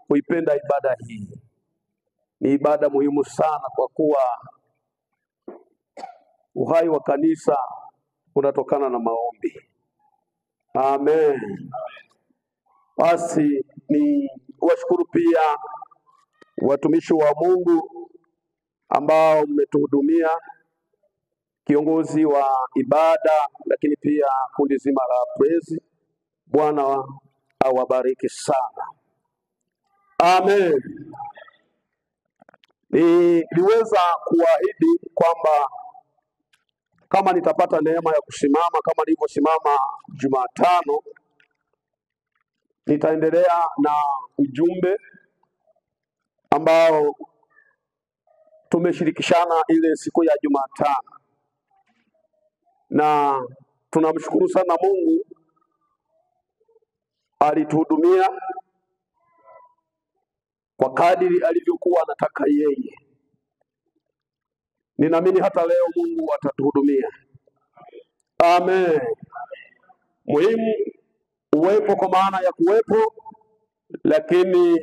kuipenda ibada hii. Ni ibada muhimu sana kwa kuwa uhai wa kanisa unatokana na maombi. Amen. Basi ni washukuru pia watumishi wa Mungu ambao mmetuhudumia, kiongozi wa ibada, lakini pia kundi zima la praise. Bwana awabariki sana. Amen. Niliweza kuahidi kwamba kama nitapata neema ya kusimama kama nilivyosimama Jumatano, nitaendelea na ujumbe ambao tumeshirikishana ile siku ya Jumatano, na tunamshukuru sana Mungu alituhudumia kwa kadiri alivyokuwa anataka yeye. Ninaamini hata leo Mungu atatuhudumia. Amen. Muhimu uwepo kwa maana ya kuwepo, lakini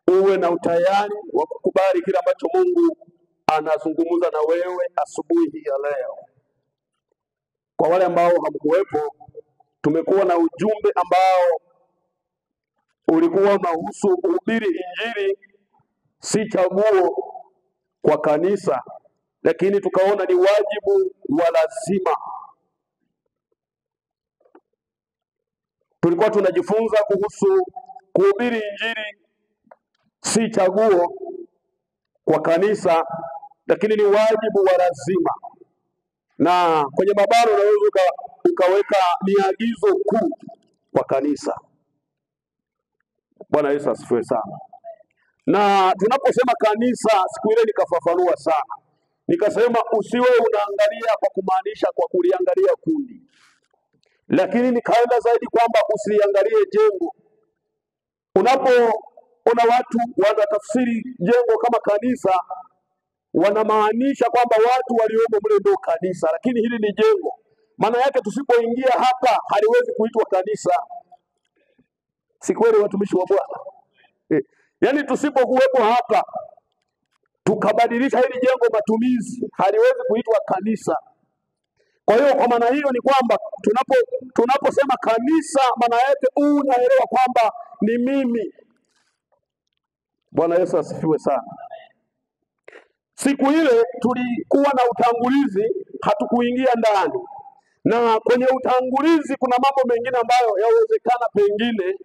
uwe na utayari wa kukubali kile ambacho Mungu anazungumza na wewe asubuhi ya leo. Kwa wale ambao hamkuwepo, tumekuwa na ujumbe ambao ulikuwa unahusu kuhubiri Injili si chaguo kwa kanisa, lakini tukaona ni wajibu wa lazima. Tulikuwa tunajifunza kuhusu kuhubiri Injili si chaguo kwa kanisa, lakini ni wajibu wa lazima. Na kwenye mabano unaweza ukaweka ni agizo kuu kwa kanisa. Bwana Yesu asifiwe sana. Na tunaposema kanisa, siku ile nikafafanua sana. Nikasema usiwe unaangalia kwa kumaanisha kwa kuliangalia kundi, lakini nikaenda zaidi kwamba usiangalie jengo. Unapoona watu wanatafsiri jengo kama kanisa, wanamaanisha kwamba watu waliomo mle ndio kanisa, lakini hili ni jengo. Maana yake tusipoingia hapa haliwezi kuitwa kanisa. Si kweli watumishi wa Bwana? Yaani tusipokuwepo hapa tukabadilisha hili jengo matumizi, haliwezi kuitwa kanisa. Kwa hiyo kwa maana hiyo ni kwamba tunaposema kanisa, maana yake unaelewa kwamba ni mimi. Bwana Yesu asifiwe sana. Siku ile tulikuwa na utangulizi, hatukuingia ndani. Na kwenye utangulizi kuna mambo mengine ambayo yawezekana pengine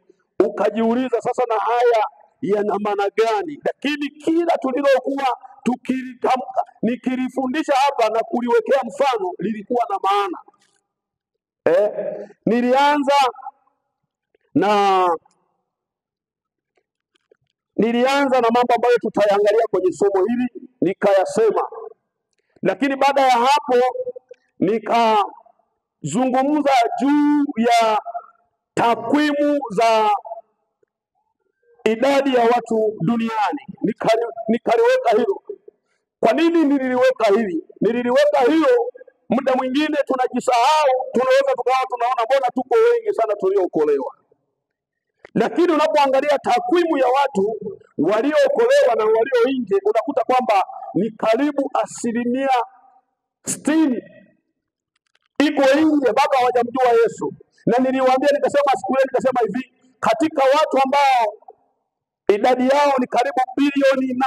ukajiuliza sasa na haya yana maana gani? Lakini kila tulilokuwa tukilitamka nikilifundisha hapa na kuliwekea mfano lilikuwa na maana. Nilianza na mambo ambayo tutayangalia kwenye somo hili nikayasema. Lakini baada ya hapo nikazungumza juu ya takwimu za idadi ya watu duniani. Nikaliweka hilo. Kwa nini nililiweka hili? Nililiweka hilo, muda mwingine tunajisahau, tunaweza tukawa tunaona mbona tuko wengi sana tuliookolewa. Lakini unapoangalia takwimu ya watu waliookolewa na walio nje, unakuta kwamba ni karibu 60% iko nje bado hawajamjua Yesu. Na niliwaambia nikasema hivi, katika watu ambao idadi yao ni karibu bilioni 8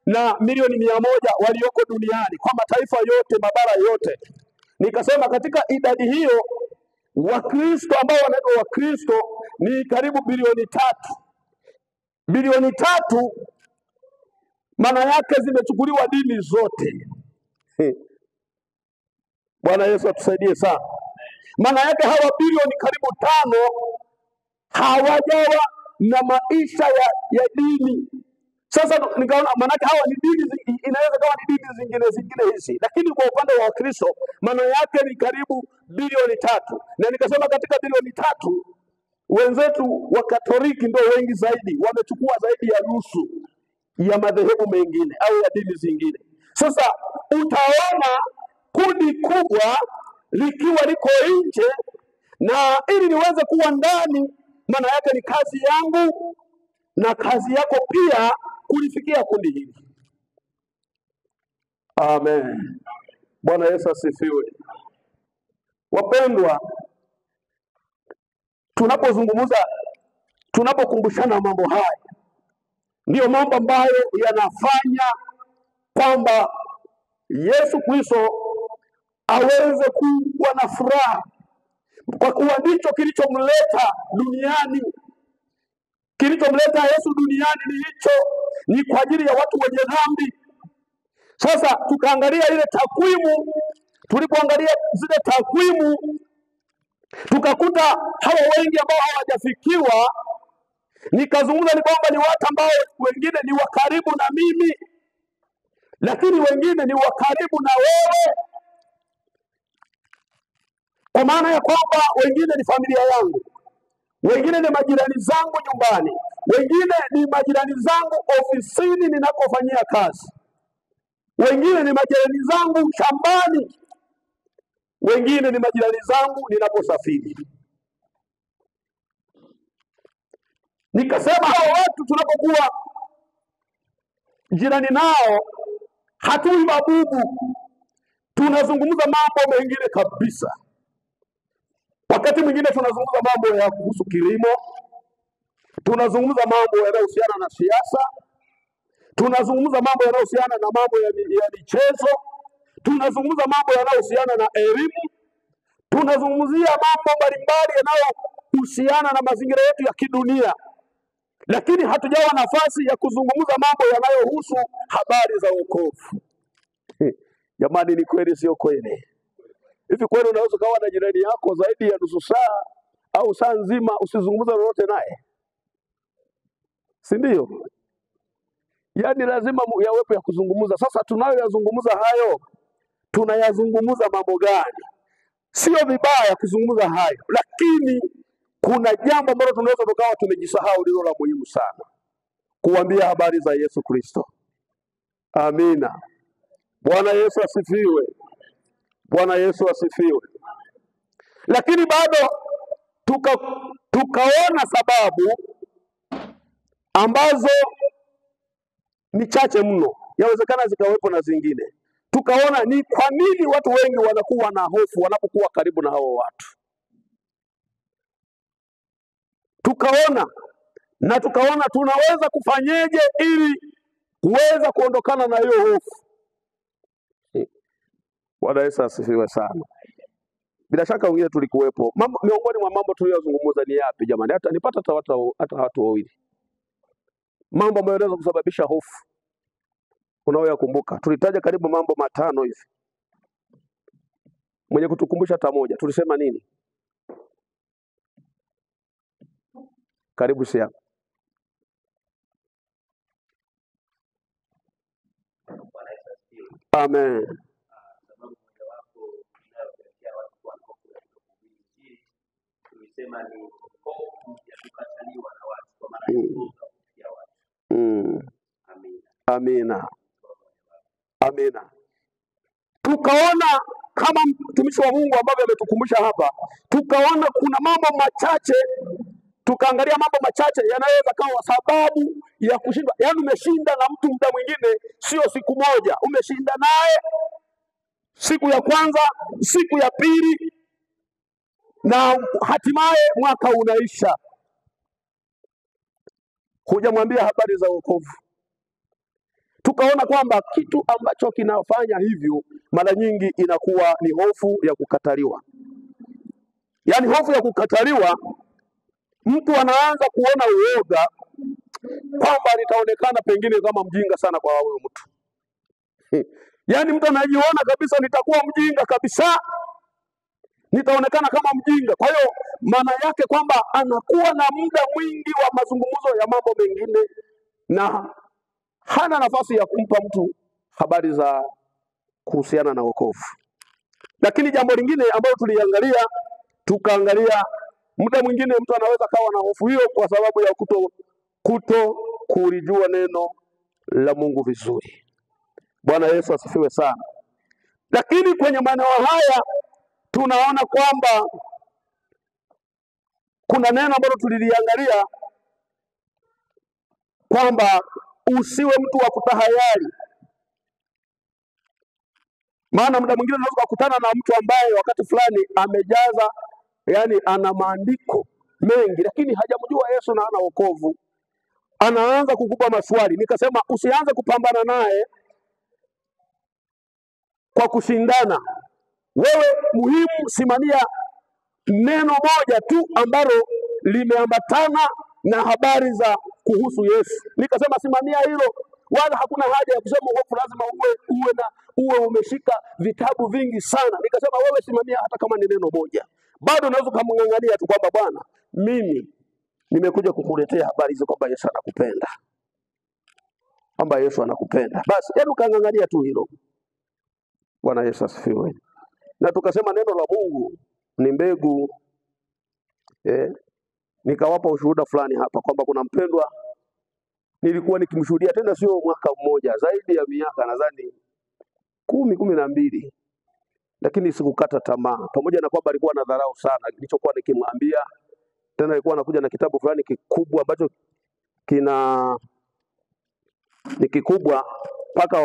na milioni 100 walioko duniani kwa mataifa yote, mabara yote. Nikasema katika idadi hiyo Wakristo ambao wanaitwa Wakristo ni karibu bilioni 3. Bilioni 3 maana yake zimechukuliwa dini zote. Bwana Yesu atusaidie sana. Maana yake hawa bilioni karibu 5 hawajawa na maisha ya dini. Sasa nikaona maana yake hawa ni dini, inaweza kuwa ni dini zingine hizi, lakini kwa upande wa Wakristo maana yake ni karibu bilioni 3. Na nikasema katika bilioni 3 wenzetu wa Katoliki ndio wengi zaidi, wamechukua zaidi ya nusu ya madhehebu mengine au ya dini zingine. Sasa utaona kundi kubwa likiwa liko nje, na ili niweze kuwa ndani, maana yake ni kazi yangu na kazi yako pia kulifikia kundi hili. Amen. Bwana Yesu asifiwe. Wapendwa, tunapokumbushana mambo haya, ndiyo mambo ambayo yanafanya kwamba Yesu Kristo aweze kuwa na furaha, kwa kuwa ndicho kilichomleta duniani. Kilichomleta Yesu duniani ni hicho, ni kwa ajili ya watu wenye dhambi. Sasa tukaangalia ile takwimu, tulipoangalia zile takwimu tukakuta hawa wengi ambao hawajafikiwa, nikazungumza ni kwamba ni watu ambao wengine ni wa karibu na mimi, lakini wengine ni wa karibu na wewe, kwa maana ya kwamba wengine ni familia yangu, wengine ni majirani zangu nyumbani, wengine ni majirani zangu ofisini ninakofanyia kazi, wengine ni majirani zangu shambani, wengine ni majirani zangu ninaposafiri. Nikasema hao watu tunapokuwa jirani nao hatui mabubu, tunazungumza mambo mengine kabisa. Wakati mwingine tunazungumza mambo ya kuhusu kilimo, tunazungumza mambo yanayohusiana na siasa, tunazungumza mambo yanayohusiana na mambo ya michezo, tunazungumza mambo yanayohusiana na elimu, tunazungumzia mambo mbalimbali yanayohusiana na mazingira yetu ya kidunia, lakini hatujawa nafasi ya kuzungumza mambo yanayohusu habari za wokovu. Jamani, ni kweli sio kweli? Hivi kweli unaweza kuwa na jirani yako zaidi ya nusu saa au saa nzima usizungumze lolote naye? Si ndio? Yaani lazima yawepo ya kuzungumza. Sasa tunayoyazungumza hayo, tunayazungumza mambo gani? Sio vibaya kuzungumza hayo, lakini kuna jambo ambalo tunaweza tukawa tumejisahau lilo la muhimu sana, kuambia habari za Yesu Kristo. Amina. Bwana Yesu asifiwe. Bwana Yesu asifiwe. Lakini bado tukaona sababu ambazo ni chache mno, yawezekana zikawepo na zingine. Tukaona ni kwa nini watu wengi wanakuwa na hofu wanapokuwa karibu na hao watu. Tukaona tunaweza kufanyeje ili kuweza kuondokana na hiyo hofu. Bwana Yesu asifiwe sana. Bila shaka wengine tulikuwepo. Miongoni mwa mambo tuliyozungumza ni yapi jamani? Hata nipata hata watu wawili. Mambo ambayo yanaweza kusababisha hofu. Unaoyakumbuka? Tulitaja karibu mambo 5 hivi. Mwenye kutukumbusha hata moja. Tulisema nini? Karibu sia. Amen. Tulisema ni hofu ya kukataliwa na watu, kwa maana ya watu. Amina. Amina. Tukaona kama mtumishi wa Mungu ambavyo ametukumbusha hapa, tukaona kuna mambo machache, tukaangalia mambo machache yanayoweza kawa sababu ya kushindwa. Yaani umeshinda na mtu muda mwingine sio siku moja, umeshinda naye siku ya kwanza, siku ya pili, na hatimaye mwaka unaisha, hujamwambia habari za wokovu. Tukaona kwamba kitu ambacho kinafanya hivyo mara nyingi inakuwa ni hofu ya kukataliwa. Yaani hofu ya kukataliwa, mtu anaanza kuona uoga kwamba nitaonekana pengine kama mjinga sana kwa huyo mtu. Yaani mtu anajiona kabisa, nitakuwa mjinga kabisa, nitaonekana kama mjinga. Kwa hiyo maana yake kwamba anakuwa na muda mwingi wa mazungumzo ya mambo mengine na hana nafasi ya kumpa mtu habari za kuhusiana na wokovu. Lakini jambo lingine ambalo tuliangalia, tukaangalia muda mwingine mtu anaweza kawa na hofu hiyo kwa sababu ya kuto kulijua neno la Mungu vizuri. Bwana Yesu asifiwe sana. Lakini kwenye maeneo haya tunaona kwamba kuna neno ambalo tuliliangalia kwamba usiwe mtu wa kutahayari. Maana muda mwingine unaweza kukutana na mtu ambaye wakati fulani amejaza, yani ana maandiko mengi, lakini hajamjua Yesu na hana wokovu. Anaanza kukupa maswali. Nikasema usianze kupambana naye kwa kushindana. Wewe muhimu simamia neno moja tu ambalo limeambatana na habari za kuhusu Yesu. Nikasema simamia hilo, wala hakuna haja ya kusema hofu lazima uwe umeshika vitabu vingi sana. Nikasema wewe simamia hata kama ni neno moja. Bado unaweza kumng'ang'ania tu kwamba Bwana, mimi nimekuja kukuletea habari hizo kwamba Yesu anakupenda. Kwamba Yesu anakupenda. Basi hebu kang'ang'ania tu hilo. Bwana Yesu asifiwe. Na tukasema neno la Mungu ni mbegu. Nikawapa ushuhuda fulani hapa kwamba kuna mpendwa nilikuwa nikimshuhudia, tena sio mwaka mmoja, zaidi ya miaka nadhani 12, lakini sikukata tamaa, pamoja na kwamba alikuwa anadharau sana nilichokuwa nikimwambia. Tena alikuwa anakuja na kitabu fulani kikubwa ambacho ni kikubwa mpaka